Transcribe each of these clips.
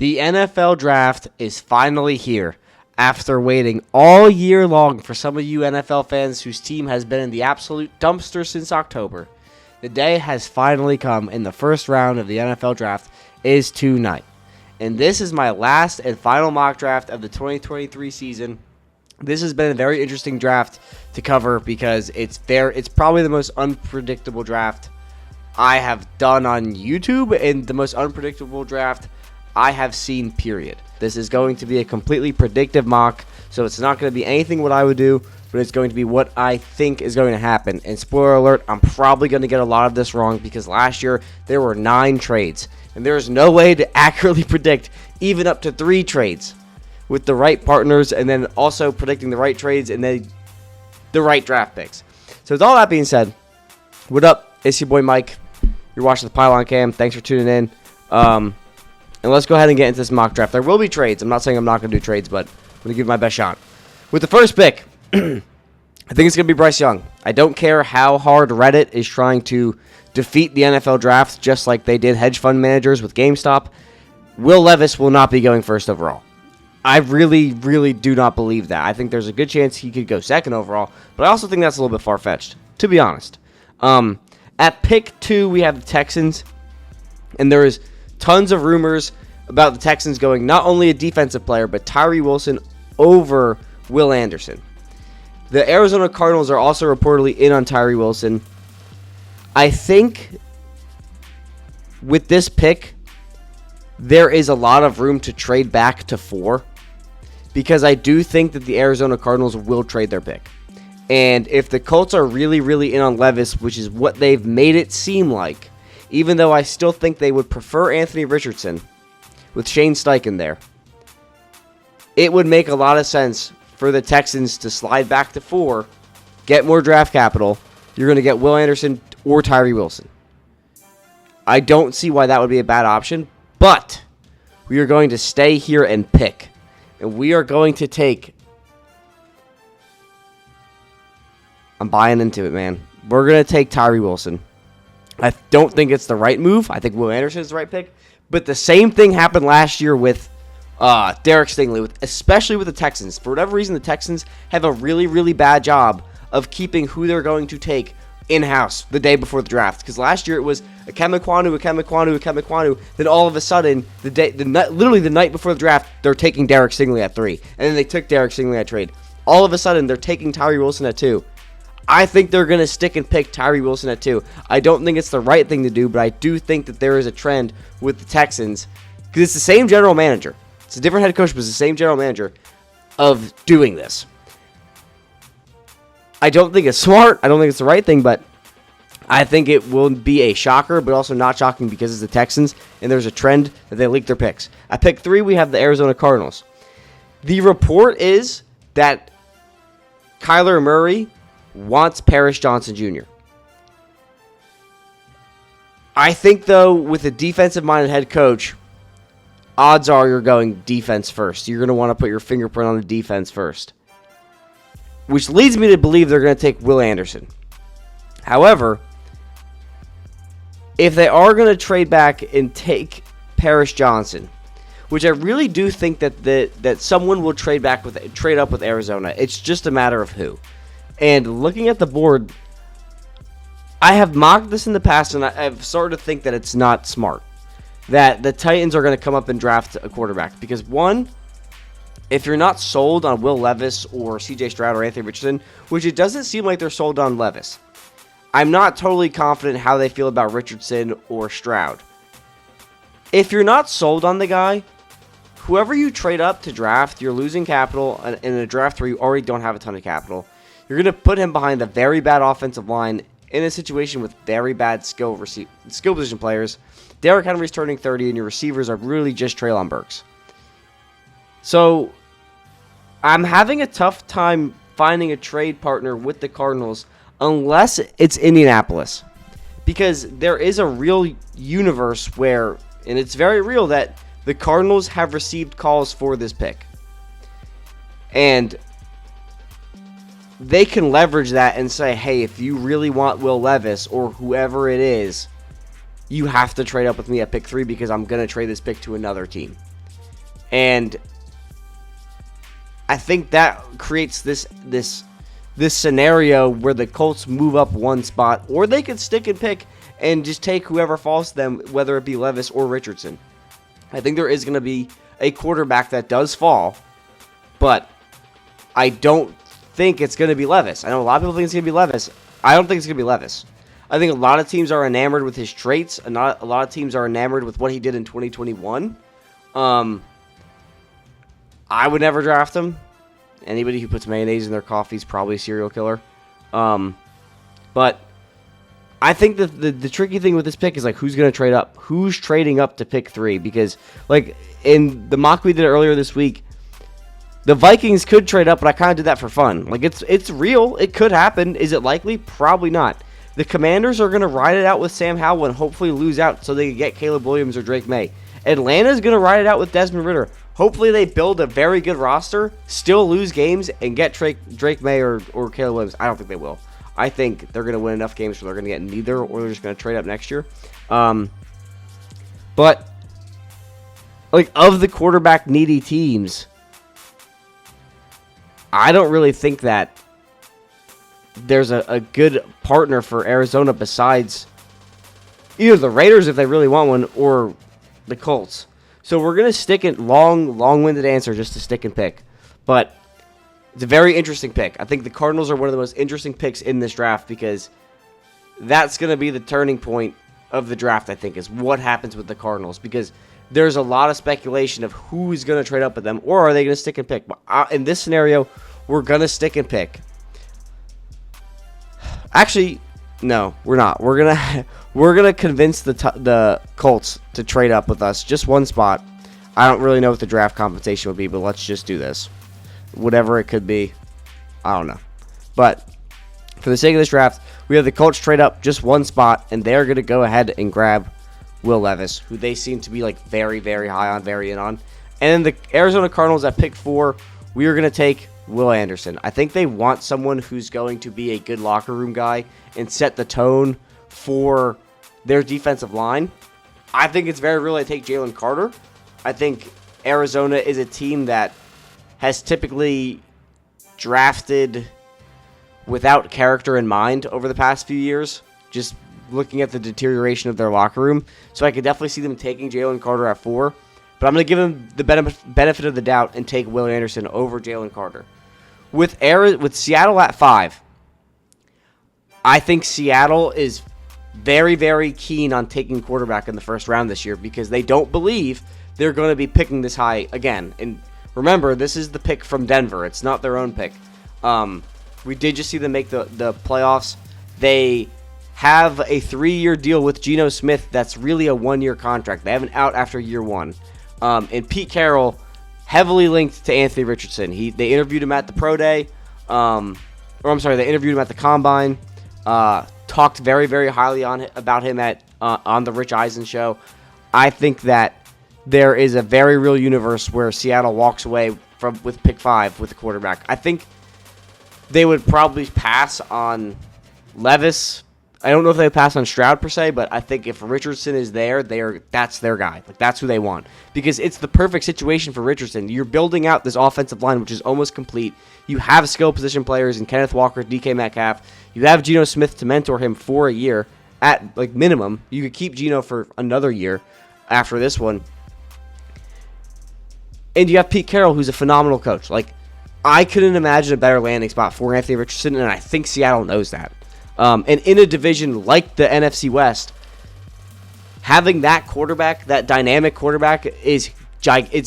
The NFL draft is finally here. After waiting all year long for some of you NFL fans whose team has been in the absolute dumpster since October, the day has finally come, and the first round of the NFL draft is tonight. And this is my last and final mock draft of the 2023 season. This has been a very interesting draft to cover because it's probably the most unpredictable draft I have done on YouTube and the most unpredictable draft I have seen, period. This is going to be a completely predictive mock, so it's not going to be anything what I would do, but it's going to be what I think is going to happen. And spoiler alert, I'm probably going to get a lot of this wrong because last year there were 9 trades, and there is no way to accurately predict even up to 3 trades with the right partners, and then also predicting the right trades and then the right draft picks. So with all that being said, what up? It's your boy Mike. You're watching the Pylon Cam. Thanks for tuning in. And let's go ahead and get into this mock draft. There will be trades. I'm not saying I'm not going to do trades, but I'm going to give my best shot. With the first pick, I think it's going to be Bryce Young. I don't care how hard Reddit is trying to defeat the NFL draft, just like they did hedge fund managers with GameStop. Will Levis will not be going first overall. I really, really do not believe that. I think there's a good chance he could go second overall, but I also think that's a little bit far-fetched, to be honest. At pick 2, we have the Texans, and there is tons of rumors about the Texans going not only a defensive player, but Tyree Wilson over Will Anderson. The Arizona Cardinals are also reportedly in on Tyree Wilson. I think with this pick, there is a lot of room to trade back to 4 because I do think that the Arizona Cardinals will trade their pick. And if the Colts are really, really in on Levis, which is what they've made it seem like, even though I still think they would prefer Anthony Richardson with Shane Steichen there, it would make a lot of sense for the Texans to slide back to 4, get more draft capital. You're going to get Will Anderson or Tyree Wilson. I don't see why that would be a bad option, but we are going to stay here and pick. And we are going to take... I'm buying into it, man. We're going to take Tyree Wilson. I don't think it's the right move. I think Will Anderson is the right pick. But the same thing happened last year with Derek Stingley, especially with the Texans. For whatever reason, the Texans have a really, really bad job of keeping who they're going to take in-house the day before the draft. Because last year it was Ikem Ekwonu. Then all of a sudden, literally the night before the draft, they're taking Derek Stingley at 3. And then they took Derek Stingley at trade. All of a sudden, they're taking Tyree Wilson at 2. I think they're going to stick and pick Tyree Wilson at 2. I don't think it's the right thing to do, but I do think that there is a trend with the Texans, because it's the same general manager. It's a different head coach, but it's the same general manager of doing this. I don't think it's smart. I don't think it's the right thing, but I think it will be a shocker, but also not shocking because it's the Texans, and there's a trend that they leak their picks. At pick 3, we have the Arizona Cardinals. The report is that Kyler Murray wants Paris Johnson Jr. I think, though, with a defensive-minded head coach, odds are you're going defense first. You're going to want to put your fingerprint on the defense first, which leads me to believe they're going to take Will Anderson. However, if they are going to trade back and take Paris Johnson, which I really do think that someone will trade up with Arizona, it's just a matter of who. And looking at the board, I have mocked this in the past, and I've started to think that it's not smart. That the Titans are going to come up and draft a quarterback. Because, one, if you're not sold on Will Levis or C.J. Stroud or Anthony Richardson, which it doesn't seem like they're sold on Levis, I'm not totally confident how they feel about Richardson or Stroud. If you're not sold on the guy, whoever you trade up to draft, you're losing capital in a draft where you already don't have a ton of capital. You're going to put him behind a very bad offensive line in a situation with very bad skill position players. Derrick Henry's turning 30, and your receivers are really just Treylon Burks. So, I'm having a tough time finding a trade partner with the Cardinals unless it's Indianapolis. Because there is a real universe where, and it's very real, that the Cardinals have received calls for this pick. And they can leverage that and say, hey, if you really want Will Levis or whoever it is, you have to trade up with me at pick 3 because I'm going to trade this pick to another team. And I think that creates this scenario where the Colts move up one spot, or they could stick and pick and just take whoever falls to them, whether it be Levis or Richardson. I think there is going to be a quarterback that does fall, but I don't think it's going to be Levis. I know a lot of people think it's going to be Levis. I don't think it's going to be Levis. I think a lot of teams are enamored with his traits, and a lot of teams are enamored with what he did in 2021. I would never draft him. Anybody who puts mayonnaise in their coffee is probably a serial killer. But I think that the tricky thing with this pick is, like, who's going to trade up? Who's trading up to pick 3? Because, like, in the mock we did earlier this week, the Vikings could trade up, but I kind of did that for fun. Like, it's real. It could happen. Is it likely? Probably not. The Commanders are going to ride it out with Sam Howell and hopefully lose out so they can get Caleb Williams or Drake May. Atlanta's going to ride it out with Desmond Ridder. Hopefully they build a very good roster, still lose games, and get Drake May or Caleb Williams. I don't think they will. I think they're going to win enough games where they're going to get neither, or they're just going to trade up next year. But, like, of the quarterback-needy teams, I don't really think that there's a good partner for Arizona besides either the Raiders, if they really want one, or the Colts. So we're going to stick in long-winded answer just to stick and pick. But it's a very interesting pick. I think the Cardinals are one of the most interesting picks in this draft because that's going to be the turning point of the draft, I think, is what happens with the Cardinals. Because there's a lot of speculation of who's going to trade up with them, or are they going to stick and pick. But in this scenario, we're going to stick and pick. Actually, no, we're not. We're gonna convince the Colts to trade up with us just one spot. I don't really know what the draft compensation would be, but let's just do this. Whatever it could be, I don't know. But for the sake of this draft, we have the Colts trade up just one spot, and they're gonna go ahead and grab Will Levis, who they seem to be, like, very, very high on, very in on. And then the Arizona Cardinals at pick 4, we are gonna take Will Anderson. I think they want someone who's going to be a good locker room guy and set the tone for their defensive line. I think it's very real they take Jalen Carter. I think Arizona is a team that has typically drafted without character in mind over the past few years, just looking at the deterioration of their locker room. So I could definitely see them taking Jalen Carter at 4. But I'm going to give him the benefit of the doubt and take Will Anderson over Jalen Carter. With Seattle at 5, I think Seattle is very, very keen on taking quarterback in the first round this year because they don't believe they're going to be picking this high again. And remember, this is the pick from Denver. It's not their own pick. We did just see them make the playoffs. They have a 3-year deal with Geno Smith that's really a 1-year contract. They have an out after year 1. And Pete Carroll, heavily linked to Anthony Richardson. They interviewed him at the Pro Day. They interviewed him at the Combine. Talked very, very highly about him on the Rich Eisen show. I think that there is a very real universe where Seattle walks away with pick 5 with the quarterback. I think they would probably pass on Levis. I don't know if they would pass on Stroud per se, but I think if Richardson is there, that's their guy. Like, that's who they want. Because it's the perfect situation for Richardson. You're building out this offensive line, which is almost complete. You have skill position players in Kenneth Walker, DK Metcalf. You have Geno Smith to mentor him for a year at, like, minimum. You could keep Geno for another year after this one. And you have Pete Carroll, who's a phenomenal coach. Like, I couldn't imagine a better landing spot for Anthony Richardson, and I think Seattle knows that. And in a division like the NFC West, having that quarterback, that dynamic quarterback, it's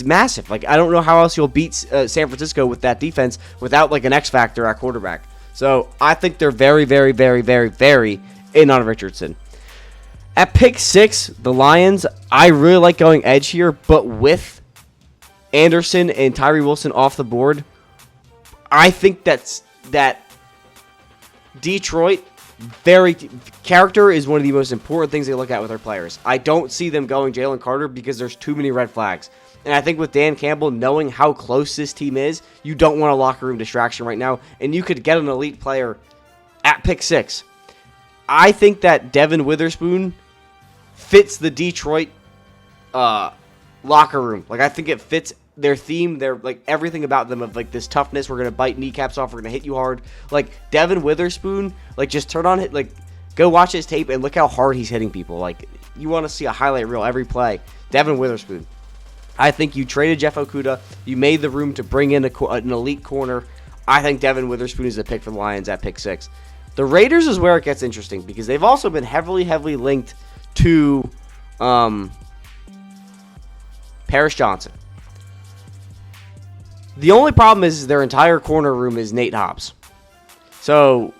massive. Like, I don't know how else you'll beat San Francisco with that defense without, like, an X factor at quarterback. So I think they're very, very, very, very, very in on Richardson. At pick 6, the Lions, I really like going edge here, but with Anderson and Tyree Wilson off the board, I think that Detroit, character is one of the most important things they look at with their players. I don't see them going Jalen Carter because there's too many red flags. And I think with Dan Campbell, knowing how close this team is, you don't want a locker room distraction right now, and you could get an elite player at pick 6. I think that Devin Witherspoon fits the Detroit locker room. Like, I think it fits their theme, their like everything about them of like this toughness. We're gonna bite kneecaps off. We're gonna hit you hard. Like Devin Witherspoon, like just turn on it, like go watch his tape and look how hard he's hitting people. Like you want to see a highlight reel every play. Devin Witherspoon. I think you traded Jeff Okuda. You made the room to bring in an elite corner. I think Devin Witherspoon is the pick for the Lions at pick 6. The Raiders is where it gets interesting because they've also been heavily linked to Paris Johnson. The only problem is their entire corner room is Nate Hobbs. So,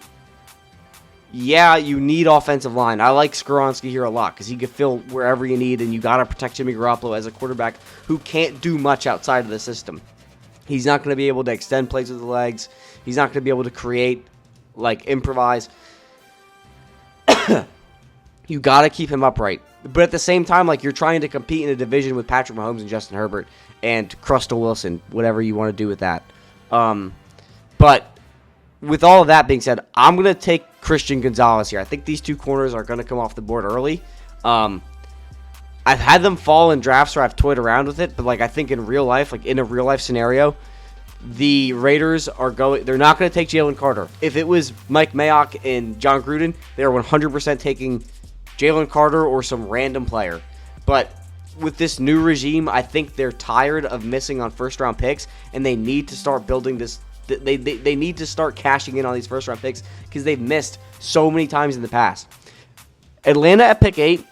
yeah, you need offensive line. I like Skoronski here a lot because he can fill wherever you need, and you got to protect Jimmy Garoppolo as a quarterback who can't do much outside of the system. He's not going to be able to extend plays with the legs. He's not going to be able to create, like, improvise. You got to keep him upright. But at the same time, like, you're trying to compete in a division with Patrick Mahomes and Justin Herbert and Crustle Wilson, whatever you want to do with that. But with all of that being said, I'm going to take Christian Gonzalez here. I think these two corners are going to come off the board early. I've had them fall in drafts where I've toyed around with it, but like I think in real life, like in a real life scenario, the Raiders they're not going to take Jalen Carter. If it was Mike Mayock and John Gruden, they're 100% taking Jalen Carter or some random player. But with this new regime, I think they're tired of missing on first-round picks, and they need to start building this. They need to start cashing in on these first-round picks because they've missed so many times in the past. Atlanta at pick 8.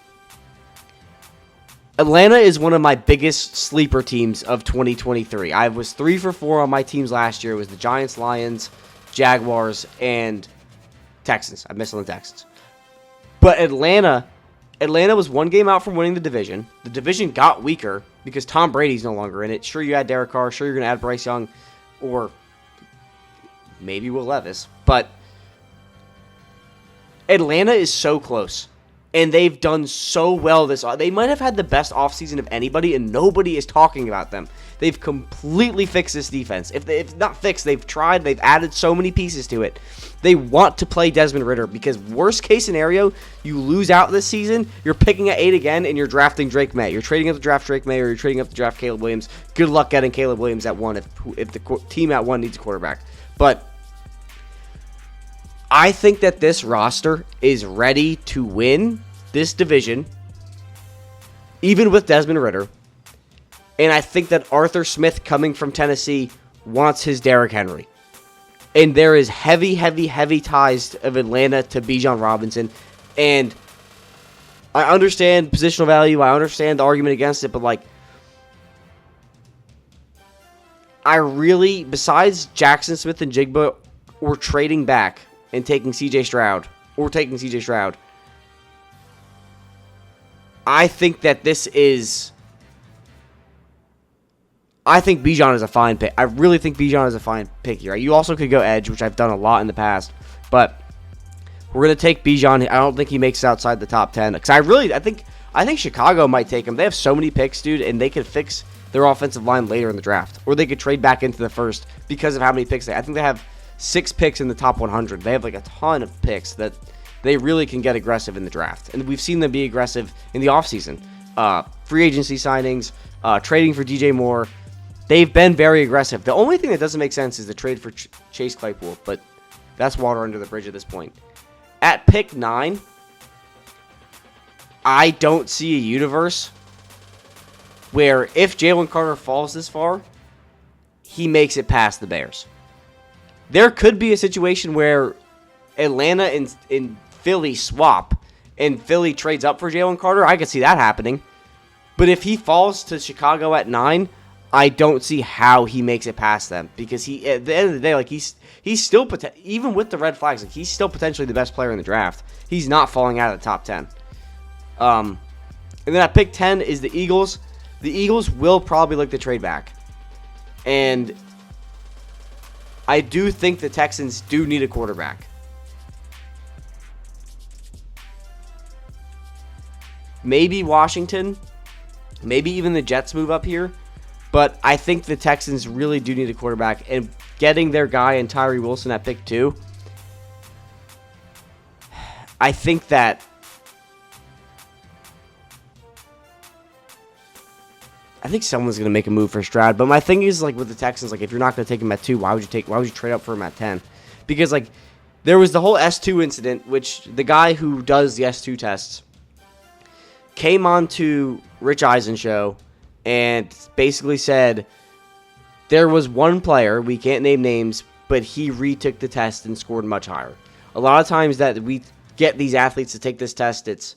Atlanta is one of my biggest sleeper teams of 2023. I was 3 for 4 on my teams last year. It was the Giants, Lions, Jaguars, and Texans. I missed on the Texans. But Atlanta was one game out from winning the division. The division got weaker because Tom Brady's no longer in it. Sure, you had Derek Carr. Sure, you're going to add Bryce Young or maybe Will Levis. But Atlanta is so close. And they've done so well they might have had the best offseason of anybody, and nobody is talking about them. They've completely fixed this defense. If not fixed, they've tried. They've added so many pieces to it. They want to play Desmond Ridder because worst case scenario, you lose out this season, you're picking at 8 again, and you're drafting Drake May. You're trading up to draft Drake May, or you're trading up to draft Caleb Williams. Good luck getting Caleb Williams at 1 if the team at 1 needs a quarterback. But I think that this roster is ready to win this division, even with Desmond Ridder. And I think that Arthur Smith, coming from Tennessee, wants his Derrick Henry. And there is heavy ties of Atlanta to Bijan Robinson. And I understand positional value. I understand the argument against it. But, like, I really, besides Jackson Smith and Jigba, or trading back and taking CJ Stroud, I think that this is... I think Bijan is a fine pick. I really think Bijan is a fine pick here. You also could go edge, which I've done a lot in the past. But we're going to take Bijan. I don't think he makes it outside the top 10. Because I think Chicago might take him. They have so many picks, dude, and they could fix their offensive line later in the draft. Or they could trade back into the first because of how many picks I think they have 6 picks in the top 100. They have like a ton of picks that they really can get aggressive in the draft. And we've seen them be aggressive in the offseason. Free agency signings, trading for DJ Moore. They've been very aggressive. The only thing that doesn't make sense is the trade for Chase Claypool, but that's water under the bridge at this point. At pick 9, I don't see a universe where if Jalen Carter falls this far, he makes it past the Bears. There could be a situation where Atlanta and Philly swap and Philly trades up for Jalen Carter. I could see that happening. But if he falls to Chicago at 9, I don't see how he makes it past them because he, at the end of the day, like he's still even with the red flags, like he's still potentially the best player in the draft. He's not falling out of the top 10. And then at pick 10 is the Eagles. The Eagles will probably look to trade back, and I do think the Texans do need a quarterback. Maybe Washington, maybe even the Jets move up here. But I think the Texans really do need a quarterback. And getting their guy in Tyree Wilson at pick 2, I think that I think someone's going to make a move for Stroud. But my thing is, like, with the Texans, like, if you're not going to take him at 2, why would you trade up for him at 10? Because, like, there was the whole S2 incident, which the guy who does the S2 tests came on to Rich Eisen show and basically said there was one player, we can't name names, but he retook the test and scored much higher. A lot of times that we get these athletes to take this test, it's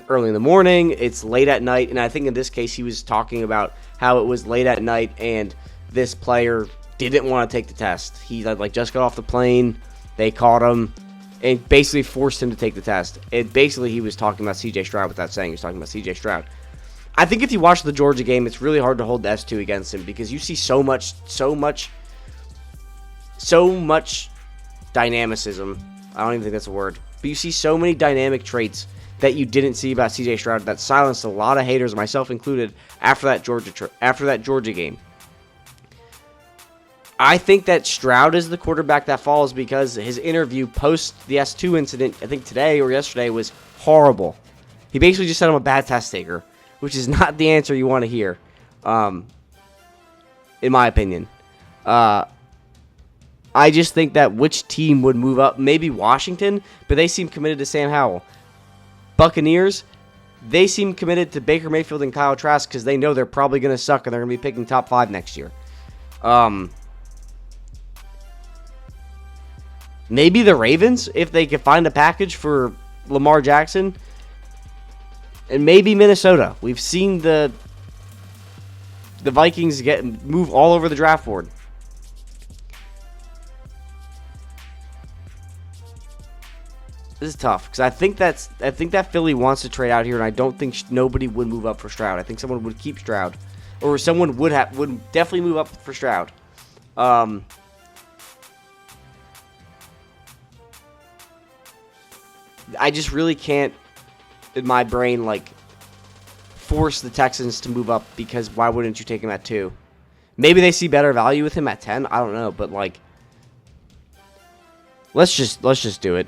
early in the morning, it's late at night, and I think in this case he was talking about how it was late at night and this player didn't want to take the test. He like just got off the plane, they caught him, and basically forced him to take the test. And basically he was talking about C.J. Stroud without saying he was talking about C.J. Stroud. I think if you watch the Georgia game, it's really hard to hold the S2 against him because you see so much dynamicism. I don't even think that's a word. But you see so many dynamic traits that you didn't see about C.J. Stroud that silenced a lot of haters, myself included, after that Georgia game. I think that Stroud is the quarterback that falls because his interview post the S2 incident, I think today or yesterday, was horrible. He basically just said I'm a bad test taker, which is not the answer you want to hear, in my opinion. I just think that which team would move up? Maybe Washington, but they seem committed to Sam Howell. Buccaneers, they seem committed to Baker Mayfield and Kyle Trask because they know they're probably going to suck and they're going to be picking top 5 next year. Maybe the Ravens, if they could find a package for Lamar Jackson. And maybe Minnesota. We've seen the Vikings move all over the draft board. This is tough because I think that Philly wants to trade out here, and I don't think nobody would move up for Stroud. I think someone would keep Stroud, or someone would definitely move up for Stroud. I just really can't, in my brain, like force the Texans to move up because why wouldn't you take him at 2? Maybe they see better value with him at 10. I don't know, but like, let's just do it.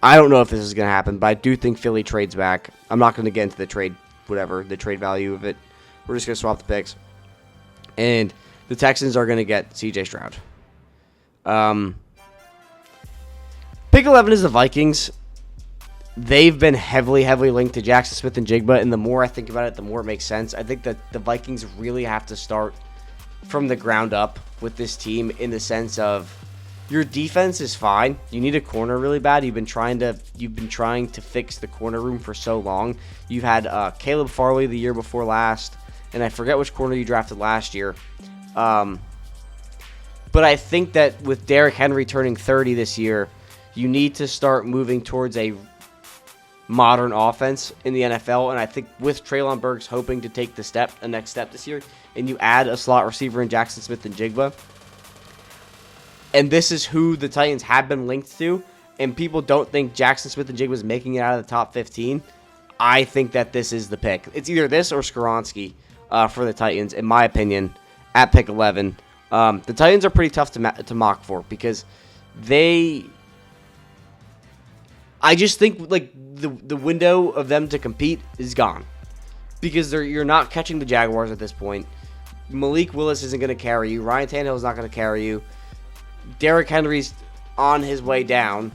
I don't know if this is going to happen, but I do think Philly trades back. I'm not going to get into the trade value of it. We're just going to swap the picks. And the Texans are going to get C.J. Stroud. Pick 11 is the Vikings. They've been heavily linked to Jackson Smith and Jigba, and the more I think about it, the more it makes sense. I think that the Vikings really have to start from the ground up with this team in the sense of your defense is fine. You need a corner really bad. You've been trying to fix the corner room for so long. You've had Caleb Farley the year before last, and I forget which corner you drafted last year. But I think that with Derrick Henry turning 30 this year, you need to start moving towards a modern offense in the NFL, and I think with Treylon Burks hoping to take the next step this year, and you add a slot receiver in Jackson Smith and Jigba, and this is who the Titans have been linked to, and people don't think Jackson Smith and Jigba is making it out of the top 15, I think that this is the pick. It's either this or Skoronski for the Titans, in my opinion, at pick 11. The Titans are pretty tough to mock for because I just think like the window of them to compete is gone because you're not catching the Jaguars at this point. Malik Willis isn't going to carry you. Ryan Tannehill is not going to carry you. Derrick Henry's on his way down.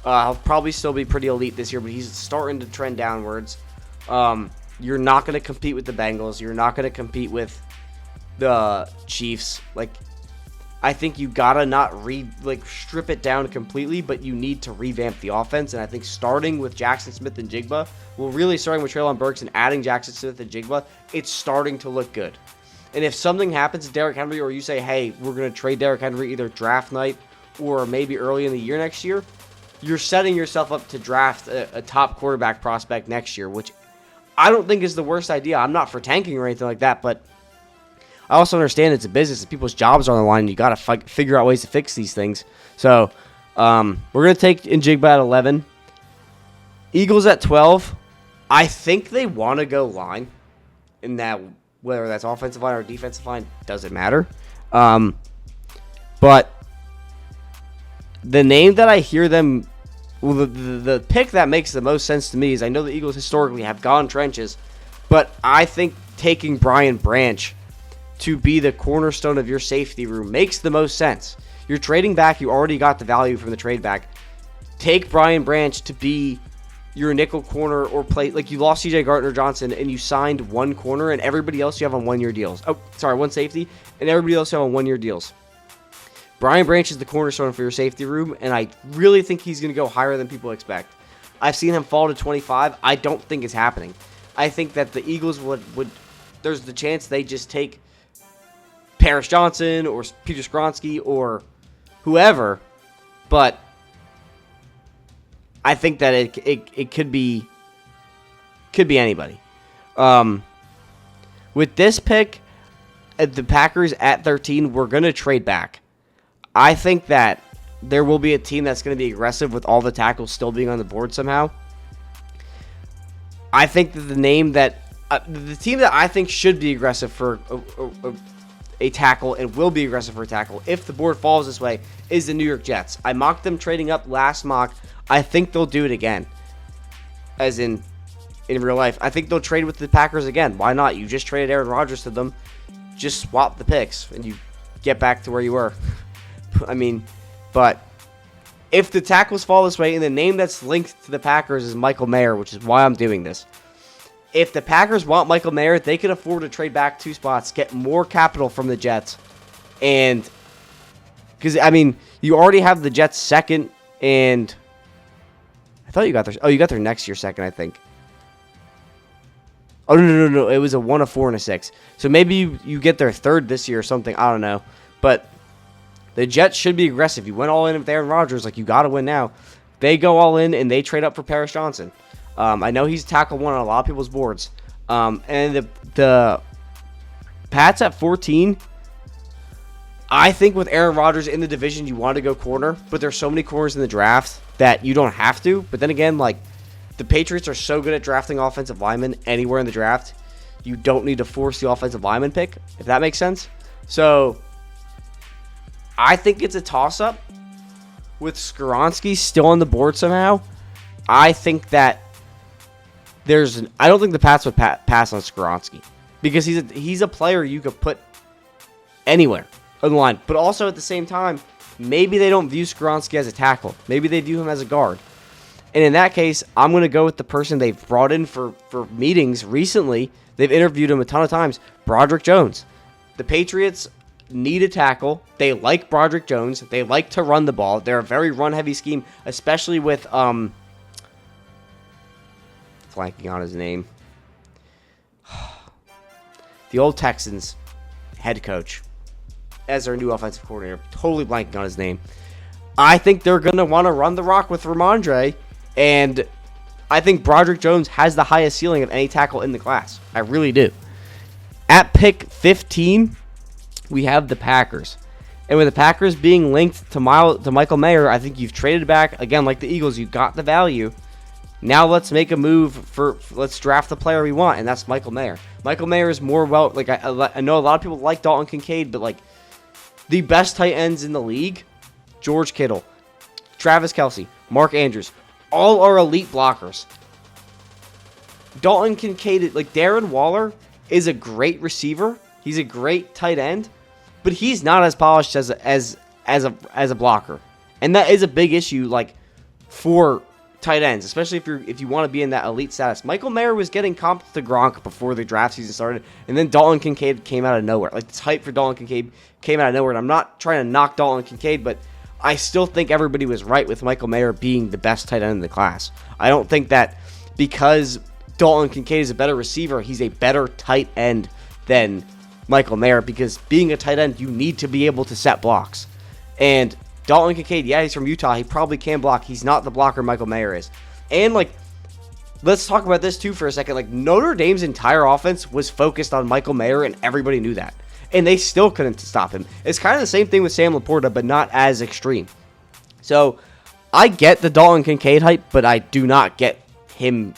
He'll probably still be pretty elite this year, but he's starting to trend downwards. You're not going to compete with the Bengals. You're not going to compete with the Chiefs. Like, I think you gotta not strip it down completely, but you need to revamp the offense. And I think starting with Jackson Smith and Jigba, really starting with Treylon Burks and adding Jackson Smith and Jigba, it's starting to look good. And if something happens to Derrick Henry, or you say, hey, we're gonna trade Derrick Henry either draft night or maybe early in the year next year, you're setting yourself up to draft a top quarterback prospect next year, which I don't think is the worst idea. I'm not for tanking or anything like that, but I also understand it's a business and people's jobs are on the line. And you got to figure out ways to fix these things. So we're going to take Njigba at 11. Eagles at 12. I think they want to go line. In that, whether that's offensive line or defensive line, doesn't matter. But the name that I hear them, the pick that makes the most sense to me is I know the Eagles historically have gone trenches, but I think taking Brian Branch to be the cornerstone of your safety room makes the most sense. You're trading back. You already got the value from the trade back. Take Brian Branch to be your nickel corner or play. Like, you lost CJ Gardner-Johnson and you signed one corner, and everybody else you have on 1-year deals. Oh, sorry, one safety, and everybody else you have on 1-year deals. Brian Branch is the cornerstone for your safety room, and I really think he's going to go higher than people expect. I've seen him fall to 25. I don't think it's happening. I think that the Eagles would there's the chance they just take Paris Johnson or Peter Skoronski or whoever, but I think that it could be anybody. With this pick, the Packers at 13, we're going to trade back. I think that there will be a team that's going to be aggressive with all the tackles still being on the board somehow. I think that the team that I think should be aggressive for a tackle and will be aggressive for a tackle if the board falls this way is the New York Jets. I mocked them trading up last mock. I think they'll do it again, as in real life. I think they'll trade with the Packers again. Why not? You just traded Aaron Rodgers to them. Just swap the picks and you get back to where you were. I mean, but if the tackles fall this way and the name that's linked to the Packers is Michael Mayer, which is why I'm doing this. If the Packers want Michael Mayer, they can afford to trade back 2 spots, get more capital from the Jets. And because, I mean, you already have the Jets second, and I thought you got their next year second, I think. Oh, no. It was a 1, a 4, and a 6. So maybe you get their third this year or something. I don't know. But the Jets should be aggressive. You went all in with Aaron Rodgers. Like, you got to win now. They go all in, and they trade up for Paris Johnson. I know he's tackle 1 on a lot of people's boards. And the Pats at 14, I think with Aaron Rodgers in the division, you want to go corner. But there's so many corners in the draft that you don't have to. But then again, like, the Patriots are so good at drafting offensive linemen anywhere in the draft, you don't need to force the offensive lineman pick, if that makes sense. So I think it's a toss-up with Skoronski still on the board somehow. I think that I don't think the Pats would pass on Skoronski because he's a player you could put anywhere on the line. But also at the same time, maybe they don't view Skoronski as a tackle. Maybe they view him as a guard. And in that case, I'm going to go with the person they've brought in for meetings recently. They've interviewed him a ton of times, Broderick Jones. The Patriots need a tackle. They like Broderick Jones. They like to run the ball. They're a very run-heavy scheme, especially with flanking on his name. The old Texans head coach as their new offensive coordinator. Totally blanking on his name. I think they're going to want to run the rock with Ramondre, and I think Broderick Jones has the highest ceiling of any tackle in the class. I really do. At pick 15, we have the Packers. And with the Packers being linked to Michael Mayer, I think you've traded back. Again, like the Eagles, you got the value. Now let's make a move let's draft the player we want, and that's Michael Mayer. Michael Mayer is more I know a lot of people like Dalton Kincaid, but like the best tight ends in the league, George Kittle, Travis Kelce, Mark Andrews, all are elite blockers. Dalton Kincaid, like Darren Waller, is a great receiver. He's a great tight end, but he's not as polished as a blocker, and that is a big issue. Like for tight ends, especially if you want to be in that elite status. Michael Mayer was getting comped to Gronk before the draft season started, and then Dalton Kincaid came out of nowhere. Like, this hype for Dalton Kincaid came out of nowhere, and I'm not trying to knock Dalton Kincaid, but I still think everybody was right with Michael Mayer being the best tight end in the class. I don't think that because Dalton Kincaid is a better receiver, he's a better tight end than Michael Mayer, because being a tight end, you need to be able to set blocks. And Dalton Kincaid, yeah, he's from Utah. He probably can block. He's not the blocker Michael Mayer is. And, like, let's talk about this, too, for a second. Like, Notre Dame's entire offense was focused on Michael Mayer, and everybody knew that. And they still couldn't stop him. It's kind of the same thing with Sam Laporta, but not as extreme. So, I get the Dalton Kincaid hype, but I do not get him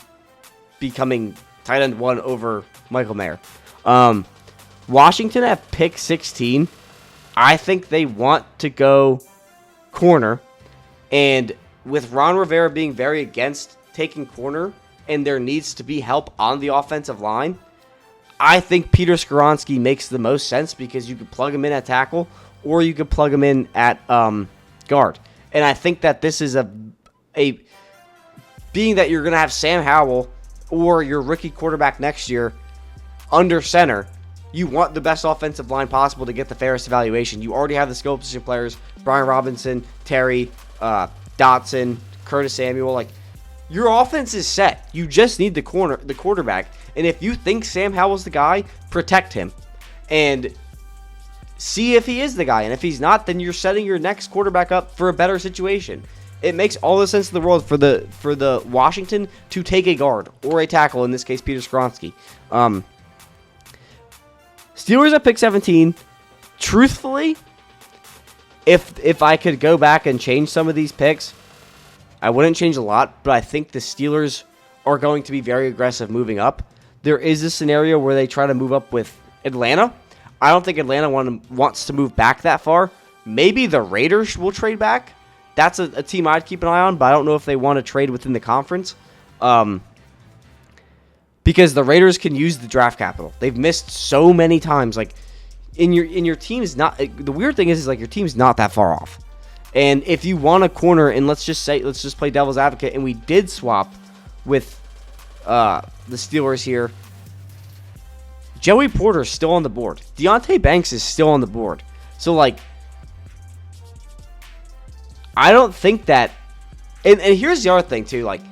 becoming tight end 1 over Michael Mayer. Washington at pick 16, I think they want to go corner, and with Ron Rivera being very against taking corner and there needs to be help on the offensive line, I think Peter Skoronski makes the most sense because you could plug him in at tackle or you could plug him in at guard. And I think that this is a being that you're going to have Sam Howell or your rookie quarterback next year under center, you want the best offensive line possible to get the fairest evaluation. You already have the skill position players, Brian Robinson, Terry, Dotson, Curtis Samuel. Like, your offense is set. You just need the quarterback. And if you think Sam Howell's the guy, protect him. And see if he is the guy. And if he's not, then you're setting your next quarterback up for a better situation. It makes all the sense in the world for the Washington to take a guard or a tackle, in this case, Peter Skoronski. Steelers at pick 17. Truthfully, if I could go back and change some of these picks, I wouldn't change a lot, but I think the Steelers are going to be very aggressive moving up. There is a scenario where they try to move up with Atlanta. I don't think Atlanta wants to move back that far. Maybe the Raiders will trade back. That's a team I'd keep an eye on, but I don't know if they want to trade within the conference. Because the Raiders can use the draft capital. They've missed so many times. Like, in your team is not. The weird thing is like your team's not that far off. And if you want a corner, and let's just play devil's advocate, and we did swap with the Steelers here. Joey Porter's still on the board. Deonte Banks is still on the board. So, like, I don't think that. And here's the other thing, too. Like,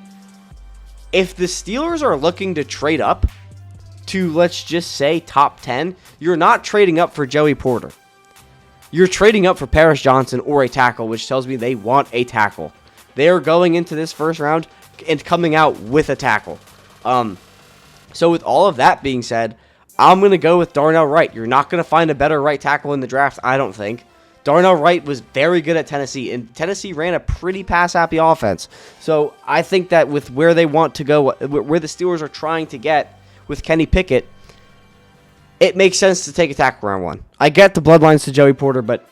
if the Steelers are looking to trade up to, let's just say, top 10, you're not trading up for Joey Porter. You're trading up for Paris Johnson or a tackle, which tells me they want a tackle. They are going into this first round and coming out with a tackle. So with all of that being said, I'm going to go with Darnell Wright. You're not going to find a better right tackle in the draft, I don't think. Darnell Wright was very good at Tennessee, and Tennessee ran a pretty pass-happy offense. So I think that with where they want to go, where the Steelers are trying to get with Kenny Pickett, it makes sense to take a tackle round one. I get the bloodlines to Joey Porter, but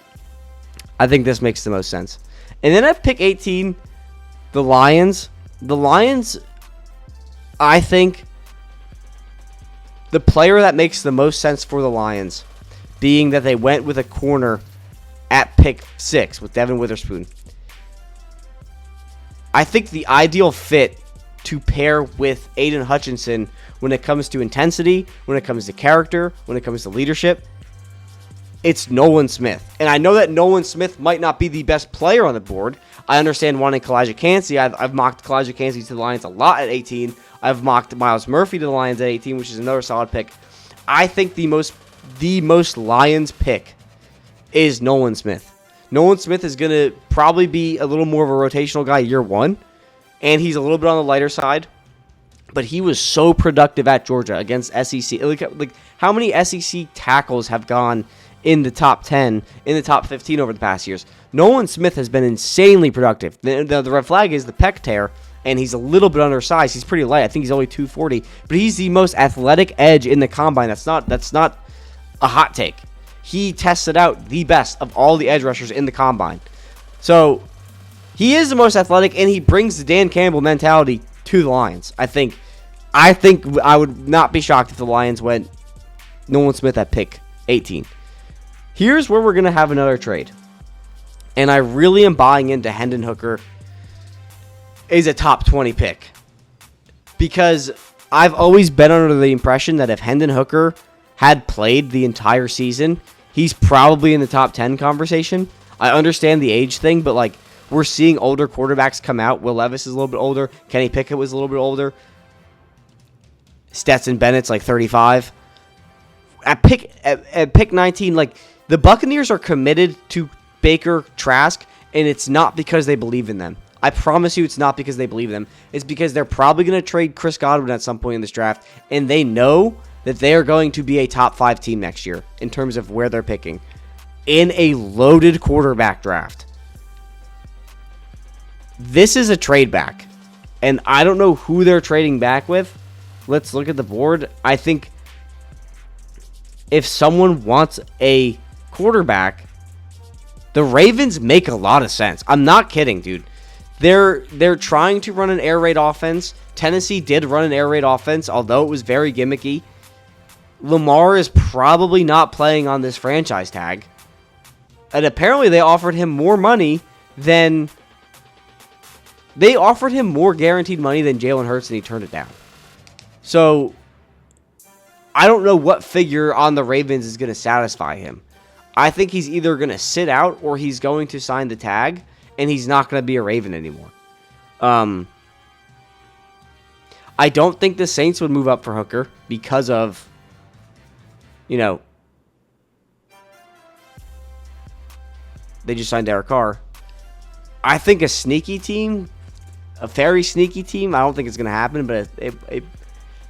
I think this makes the most sense. And then at pick 18, the Lions. The Lions, I think the player that makes the most sense for the Lions, being that they went with a corner at pick 6 with Devin Witherspoon. I think the ideal fit to pair with Aiden Hutchinson when it comes to intensity, when it comes to character, when it comes to leadership, it's Nolan Smith. And I know that Nolan Smith might not be the best player on the board. I understand wanting Kalijah Kancey. I've mocked Kalijah Kancey to the Lions a lot at 18. I've mocked Myles Murphy to the Lions at 18, which is another solid pick. I think the most Lions pick is Nolan Smith. Nolan Smith is going to probably be a little more of a rotational guy year one, and he's a little bit on the lighter side, but he was so productive at Georgia against SEC. Like how many SEC tackles have gone in the top 10, in the top 15 over the past years? Nolan Smith has been insanely productive. The red flag is the pec tear, and he's a little bit undersized. He's pretty light. I think he's only 240, but he's the most athletic edge in the combine. That's not a hot take. He tested out the best of all the edge rushers in the combine. So he is the most athletic, and he brings the Dan Campbell mentality to the Lions. I think I would not be shocked if the Lions went Nolan Smith at pick 18. Here's where we're going to have another trade. And I really am buying into Hendon Hooker is a top 20 pick. Because I've always been under the impression that if Hendon Hooker had played the entire season, he's probably in the top 10 conversation. I understand the age thing, but like we're seeing older quarterbacks come out. Will Levis is a little bit older. Kenny Pickett was a little bit older. Stetson Bennett's like 35. At pick 19, like the Buccaneers are committed to Baker Trask, and it's not because they believe in them. I promise you it's not because they believe in them. It's because they're probably going to trade Chris Godwin at some point in this draft, and they know that they are going to be a top 5 team next year in terms of where they're picking in a loaded quarterback draft. This is a trade back, and I don't know who they're trading back with. Let's look at the board. I think if someone wants a quarterback, the Ravens make a lot of sense. I'm not kidding, dude. They're trying to run an air raid offense. Tennessee did run an air raid offense, although it was very gimmicky. Lamar is probably not playing on this franchise tag. And apparently they offered him more money than... They offered him more guaranteed money than Jalen Hurts, and he turned it down. So, I don't know what figure on the Ravens is going to satisfy him. I think he's either going to sit out or he's going to sign the tag, and he's not going to be a Raven anymore. I don't think the Saints would move up for Hooker because of, they just signed Derek Carr. I think a sneaky team, a very sneaky team, I don't think it's going to happen, but it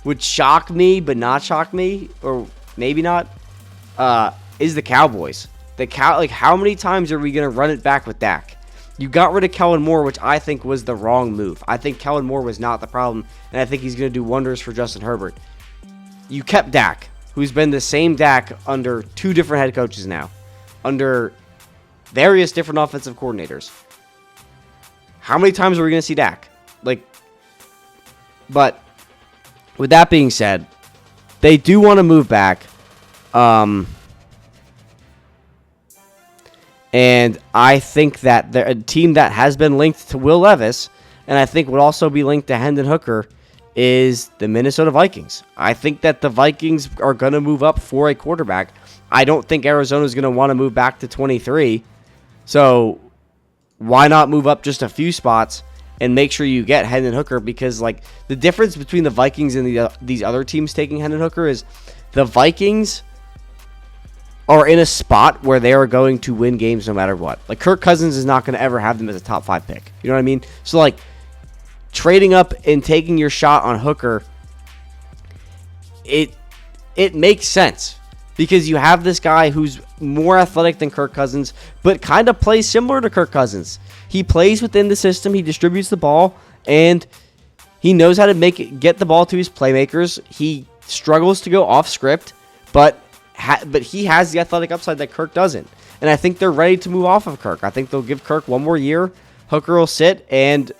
would shock me, but not shock me, or maybe not, is the Cowboys. How many times are we going to run it back with Dak? You got rid of Kellen Moore, which I think was the wrong move. I think Kellen Moore was not the problem, and I think he's going to do wonders for Justin Herbert. You kept Dak, who's been the same Dak under 2 different head coaches now, under various different offensive coordinators. How many times are we going to see Dak? But with that being said, they do want to move back. And I think that a team that has been linked to Will Levis, and I think would also be linked to Hendon Hooker, is the Minnesota Vikings. I think that the Vikings are going to move up for a quarterback. I don't think Arizona is going to want to move back to 23. So why not move up just a few spots and make sure you get Hendon Hooker? Because the difference between the Vikings and these other teams taking Hendon Hooker is the Vikings are in a spot where they are going to win games no matter what. Kirk Cousins is not going to ever have them as a top 5 pick. You know what I mean? So trading up and taking your shot on Hooker, it makes sense. Because you have this guy who's more athletic than Kirk Cousins, but kind of plays similar to Kirk Cousins. He plays within the system, he distributes the ball, and he knows how to get the ball to his playmakers. He struggles to go off script, but he has the athletic upside that Kirk doesn't. And I think they're ready to move off of Kirk. I think they'll give Kirk one more year. Hooker will sit, and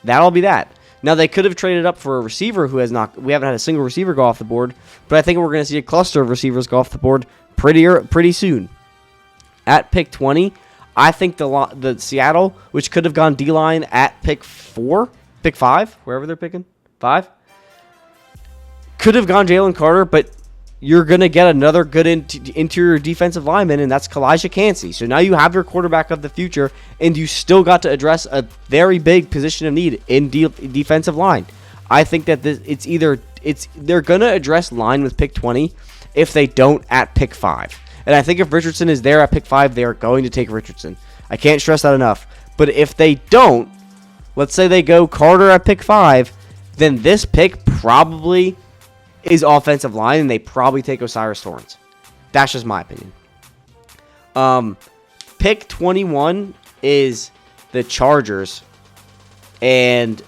that'll be that. Now, they could have traded up for a receiver we haven't had a single receiver go off the board, but I think we're going to see a cluster of receivers go off the board pretty soon. At pick 20, I think the Seattle, which could have gone D-line at pick 5, wherever they're picking, 5, could have gone Jalen Carter, but you're going to get another good interior defensive lineman, and that's Kalijah Kancey. So now you have your quarterback of the future, and you still got to address a very big position of need in defensive line. I think that they're going to address line with pick 20 if they don't at pick 5. And I think if Richardson is there at pick 5, they are going to take Richardson. I can't stress that enough. But if they don't, let's say they go Carter at pick 5, then this pick probably is offensive line, and they probably take Osiris Torrance. That's just my opinion. Pick 21 is the Chargers, and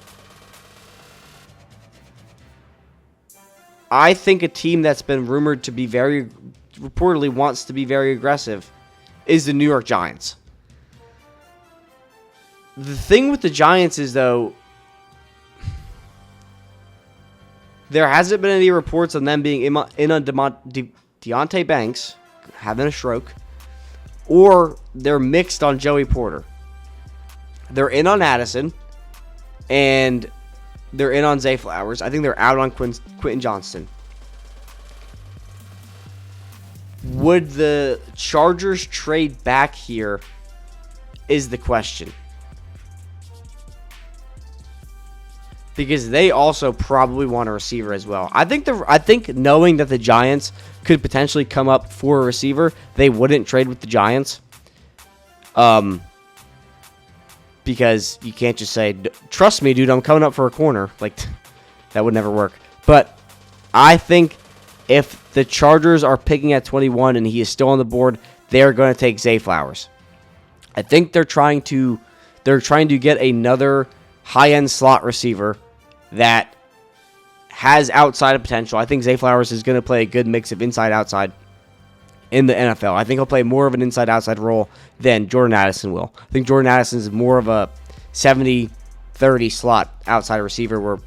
I think a team that's been rumored to be reportedly wants to be very aggressive is the New York Giants. The thing with the Giants is, though, there hasn't been any reports on them being in on Deontay Banks having a stroke, or they're mixed on Joey Porter. They're in on Addison, and they're in on Zay Flowers. I think they're out on Quentin Johnston. Would the Chargers trade back here is the question. Because they also probably want a receiver as well. I think knowing that the Giants could potentially come up for a receiver, they wouldn't trade with the Giants. Because you can't just say, "Trust me, dude, I'm coming up for a corner." That would never work. But I think if the Chargers are picking at 21 and he is still on the board, they're going to take Zay Flowers. I think they're trying to get another high-end slot receiver that has outside potential. I think Zay Flowers is going to play a good mix of inside-outside in the NFL. I think he'll play more of an inside-outside role than Jordan Addison will. I think Jordan Addison is more of a 70-30 slot outside receiver, where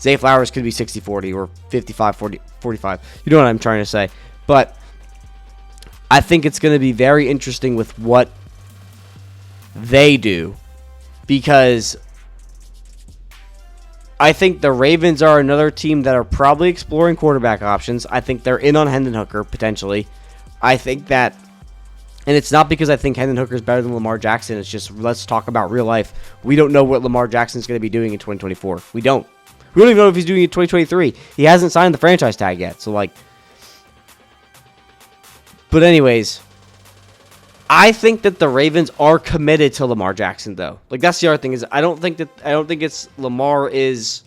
Zay Flowers could be 60-40 or 55-45. You know what I'm trying to say. But I think it's going to be very interesting with what they do, because I think the Ravens are another team that are probably exploring quarterback options. I think they're in on Hendon Hooker, potentially. I think that, and it's not because I think Hendon Hooker is better than Lamar Jackson. It's just, let's talk about real life. We don't know what Lamar Jackson's going to be doing in 2024. We don't. We don't even know if he's doing it in 2023. He hasn't signed the franchise tag yet. So, but anyways, I think that the Ravens are committed to Lamar Jackson, though. That's the other thing, is I don't think it's Lamar is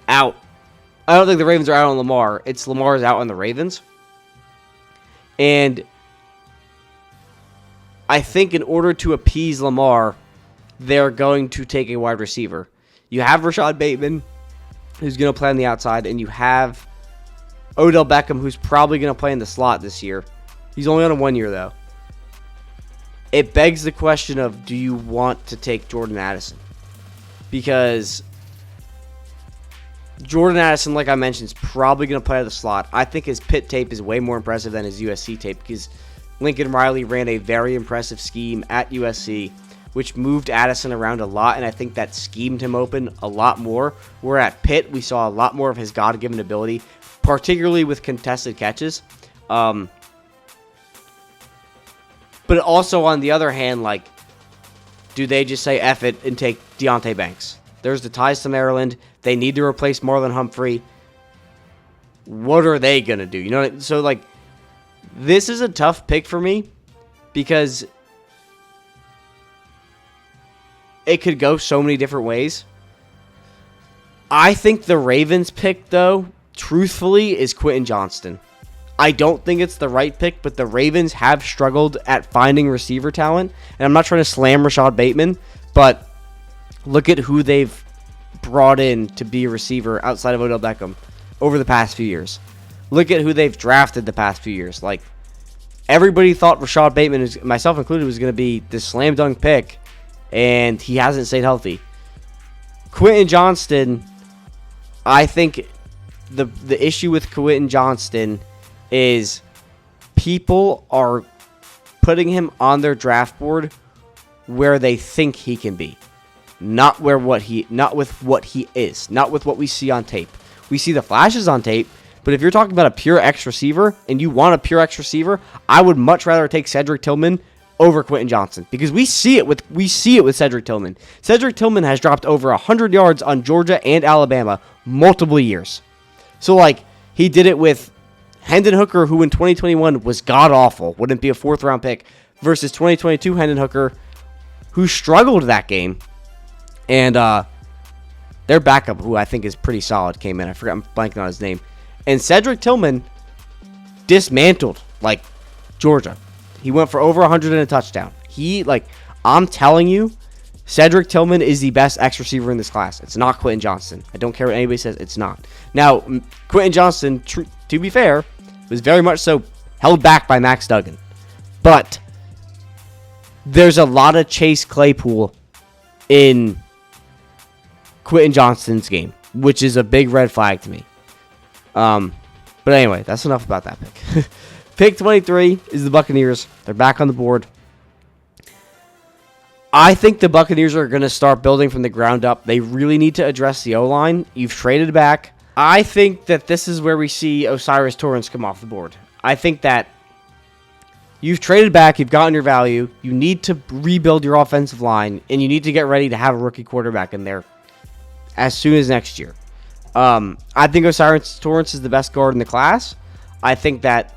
out. I don't think the Ravens are out on Lamar. It's Lamar is out on the Ravens. And I think in order to appease Lamar, they're going to take a wide receiver. You have Rashad Bateman, who's going to play on the outside, and you have Odell Beckham, who's probably going to play in the slot this year. He's only on a 1 year, though. It begs the question of, do you want to take Jordan Addison? Because Jordan Addison, like I mentioned, is probably going to play at the slot. I think his Pitt tape is way more impressive than his USC tape, because Lincoln Riley ran a very impressive scheme at USC, which moved Addison around a lot, and I think that schemed him open a lot more. Where at Pitt, we saw a lot more of his God-given ability, particularly with contested catches. But also, on the other hand, do they just say F it and take Deonte Banks? There's the ties to Maryland. They need to replace Marlon Humphrey. What are they going to do? You know, so, this is a tough pick for me, because it could go so many different ways. I think the Ravens pick, though, truthfully, is Quentin Johnston. I don't think it's the right pick, but the Ravens have struggled at finding receiver talent. And I'm not trying to slam Rashad Bateman, but look at who they've brought in to be a receiver outside of Odell Beckham over the past few years. Look at who they've drafted the past few years. Everybody thought Rashad Bateman, myself included, was going to be this slam dunk pick, and he hasn't stayed healthy. Quentin Johnston, I think the issue with Quentin Johnston is people are putting him on their draft board where they think he can be, not with what he is, not with what we see on tape. We see the flashes on tape, but if you're talking about a pure X receiver and you want a pure X receiver, I would much rather take Cedric Tillman over Quentin Johnston, because we see it with Cedric Tillman. Cedric Tillman has dropped over 100 yards on Georgia and Alabama multiple years. So he did it with Hendon Hooker, who in 2021 was god-awful, wouldn't be a 4th-round pick, versus 2022 Hendon Hooker, who struggled that game. And their backup, who I think is pretty solid, came in. I forgot, I'm blanking on his name. And Cedric Tillman dismantled, Georgia. He went for over 100 and a touchdown. I'm telling you, Cedric Tillman is the best X receiver in this class. It's not Quentin Johnston. I don't care what anybody says. It's not. Now, Quentin Johnston, to be fair, was very much so held back by Max Duggan. But there's a lot of Chase Claypool in Quentin Johnston's game, which is a big red flag to me. But anyway, that's enough about that pick. Pick 23 is the Buccaneers. They're back on the board. I think the Buccaneers are going to start building from the ground up. They really need to address the O-line. You've traded back. I think that this is where we see Osiris Torrance come off the board. I think that you've traded back. You've gotten your value. You need to rebuild your offensive line, and you need to get ready to have a rookie quarterback in there as soon as next year. I think Osiris Torrance is the best guard in the class. I think that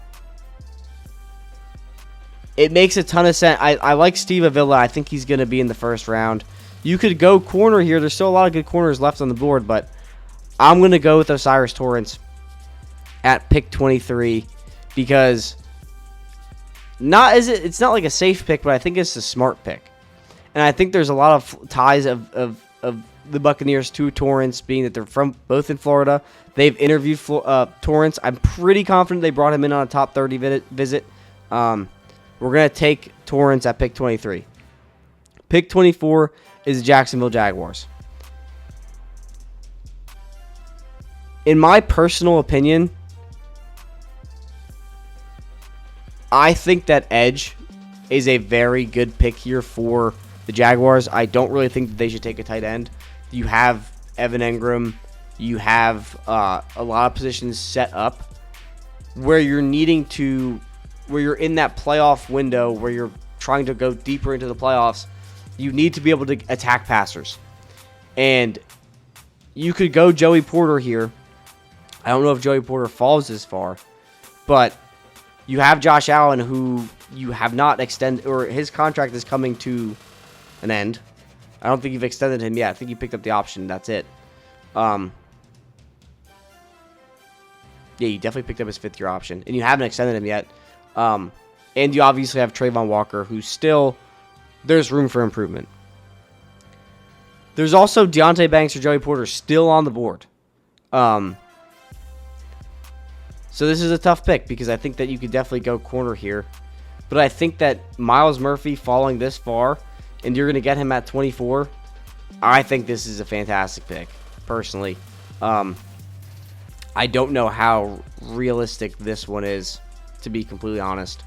it makes a ton of sense. I like Steve Avila. I think he's going to be in the first round. You could go corner here. There's still a lot of good corners left on the board, but I'm going to go with Osiris Torrance at pick 23 because it's not like a safe pick, but I think it's a smart pick. And I think there's a lot of ties of the Buccaneers to Torrance, being that they're from both in Florida. They've interviewed Torrance. I'm pretty confident they brought him in on a top 30 visit. We're going to take Torrance at pick 23. Pick 24 is the Jacksonville Jaguars. In my personal opinion, I think that edge is a very good pick here for the Jaguars. I don't really think that they should take a tight end. You have Evan Engram. You have a lot of positions set up where you're in that playoff window where you're trying to go deeper into the playoffs. You need to be able to attack passers. And you could go Joey Porter here. I don't know if Joey Porter falls this far, but you have Josh Allen, who you have not extended, or his contract is coming to an end. I don't think you've extended him yet. I think you picked up the option. That's it. Yeah, you definitely picked up his 5th-year option, and you haven't extended him yet. And you obviously have Trayvon Walker, who's still, there's room for improvement. There's also Deonte Banks or Joey Porter still on the board. So this is a tough pick because I think that you could definitely go corner here. But I think that Myles Murphy falling this far, and you're going to get him at 24, I think this is a fantastic pick, personally. I don't know how realistic this one is, to be completely honest,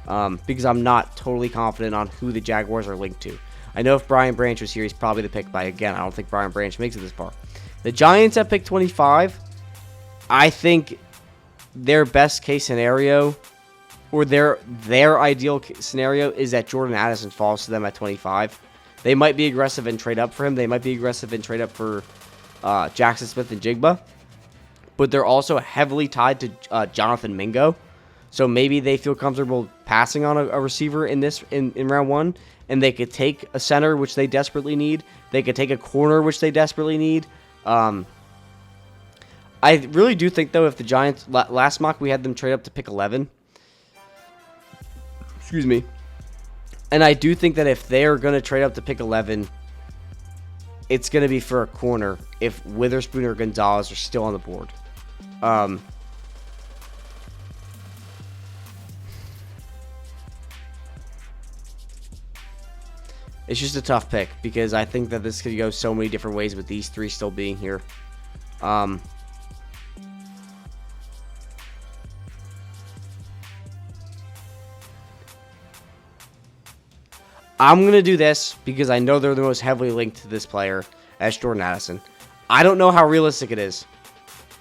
because I'm not totally confident on who the Jaguars are linked to. I know if Brian Branch was here, he's probably the pick, but again, I don't think Brian Branch makes it this far. The Giants at pick 25, I think their best case scenario, or their ideal scenario, is that Jordan Addison falls to them at 25. They might be aggressive and trade up for him. They might be aggressive and trade up for Jackson Smith and Jigba. But they're also heavily tied to Jonathan Mingo. So maybe they feel comfortable passing on a receiver in round 1. And they could take a center, which they desperately need. They could take a corner, which they desperately need. I really do think, though, if the Giants, last mock we had them trade up to pick 11. Excuse me. And I do think that if they're going to trade up to pick 11, it's going to be for a corner if Witherspoon or Gonzalez are still on the board. It's just a tough pick because I think that this could go so many different ways with these 3 still being here. I'm going to do this because I know they're the most heavily linked to this player as Jordan Addison. I don't know how realistic it is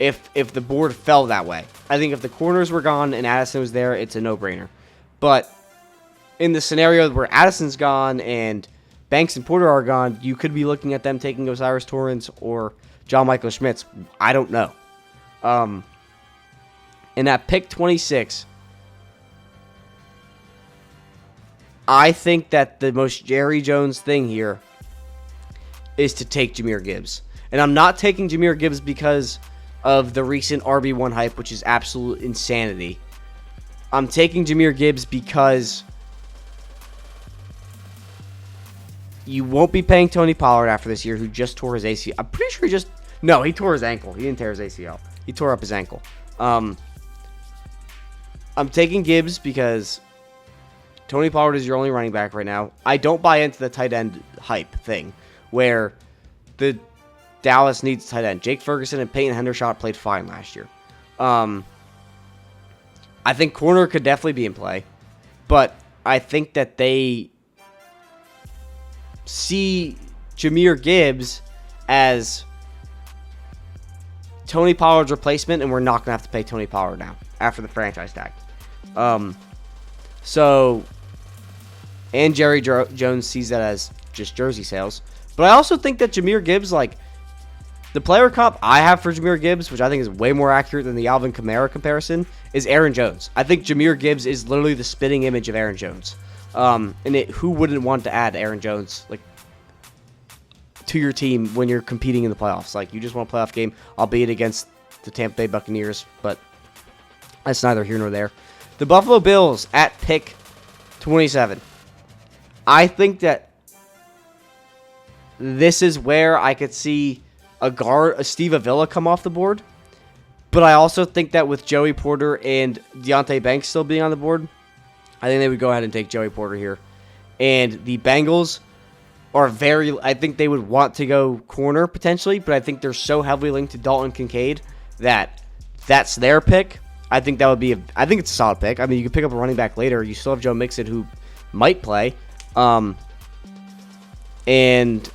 if the board fell that way. I think if the corners were gone and Addison was there, it's a no-brainer. But in the scenario where Addison's gone and Banks and Porter are gone, you could be looking at them taking Osiris Torrance or John Michael Schmitz. I don't know. And at pick 26, I think that the most Jerry Jones thing here is to take Jahmyr Gibbs. And I'm not taking Jahmyr Gibbs because of the recent RB1 hype, which is absolute insanity. I'm taking Jahmyr Gibbs because you won't be paying Tony Pollard after this year, who just tore his ACL. I'm pretty sure he tore his ankle. He didn't tear his ACL. He tore up his ankle. I'm taking Gibbs because Tony Pollard is your only running back right now. I don't buy into the tight end hype thing where the Dallas needs tight end. Jake Ferguson and Peyton Hendershot played fine last year. I think corner could definitely be in play, but I think that they see Jahmyr Gibbs as Tony Pollard's replacement, and we're not going to have to pay Tony Pollard now after the franchise tag. And Jerry Jones sees that as just jersey sales. But I also think that Jahmyr Gibbs, the player comp I have for Jahmyr Gibbs, which I think is way more accurate than the Alvin Kamara comparison, is Aaron Jones. I think Jahmyr Gibbs is literally the spitting image of Aaron Jones. Who wouldn't want to add Aaron Jones to your team when you're competing in the playoffs? You just want a playoff game, albeit against the Tampa Bay Buccaneers, but that's neither here nor there. The Buffalo Bills at pick 27. I think that this is where I could see a Steve Avila come off the board. But I also think that with Joey Porter and Deonte Banks still being on the board, I think they would go ahead and take Joey Porter here. And the Bengals I think they would want to go corner potentially, but I think they're so heavily linked to Dalton Kincaid that's their pick, I think that would be I think it's a solid pick. I mean, you could pick up a running back later. You still have Joe Mixon, who might play. And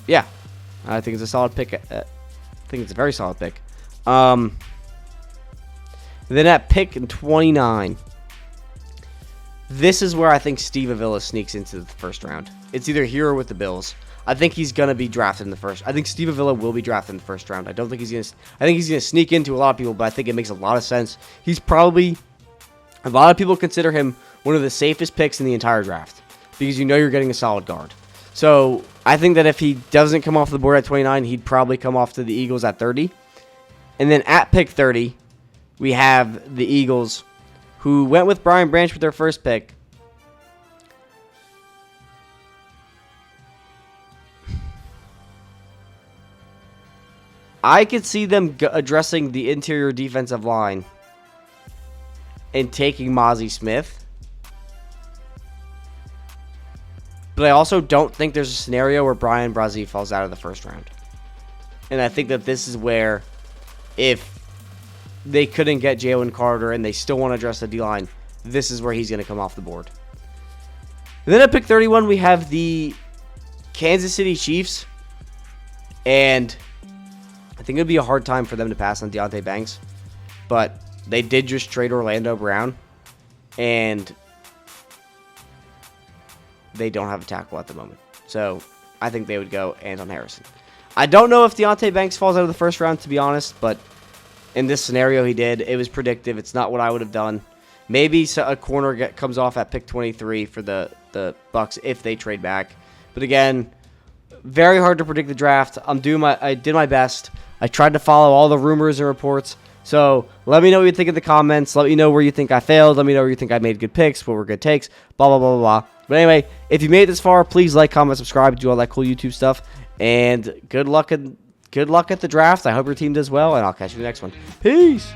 yeah, I think it's a solid pick. I think it's a very solid pick. Then at pick 29, this is where I think Steve Avila sneaks into the first round. It's either here or with the Bills. I think he's going to be drafted in the first. I think Steve Avila will be drafted in the first round. I think he's going to sneak into a lot of people, but I think it makes a lot of sense. He's probably, a lot of people consider him one of the safest picks in the entire draft because you know you're getting a solid guard. So I think that if he doesn't come off the board at 29, he'd probably come off to the Eagles at 30. And then at pick 30, we have the Eagles, who went with Brian Branch with their first pick. I could see them addressing the interior defensive line and taking Mozzie Smith. But I also don't think there's a scenario where Brian Brazee falls out of the first round. And I think that this is where, if they couldn't get Jalen Carter and they still want to address the D-line, this is where he's going to come off the board. And then at pick 31, we have the Kansas City Chiefs. And I think it would be a hard time for them to pass on Deonte Banks. But they did just trade Orlando Brown. And they don't have a tackle at the moment. So I think they would go Anton Harrison. I don't know if Deonte Banks falls out of the first round, to be honest. But in this scenario, he did. It was predictive. It's not what I would have done. Maybe a corner comes off at pick 23 for the Bucs if they trade back. But again, very hard to predict the draft. I did my best. I tried to follow all the rumors and reports. So let me know what you think in the comments. Let me know where you think I failed. Let me know where you think I made good picks, what were good takes, blah, blah, blah, blah, blah. But anyway, if you made it this far, please like, comment, subscribe, do all that cool YouTube stuff. And good luck at the draft. I hope your team does well, and I'll catch you in the next one. Peace.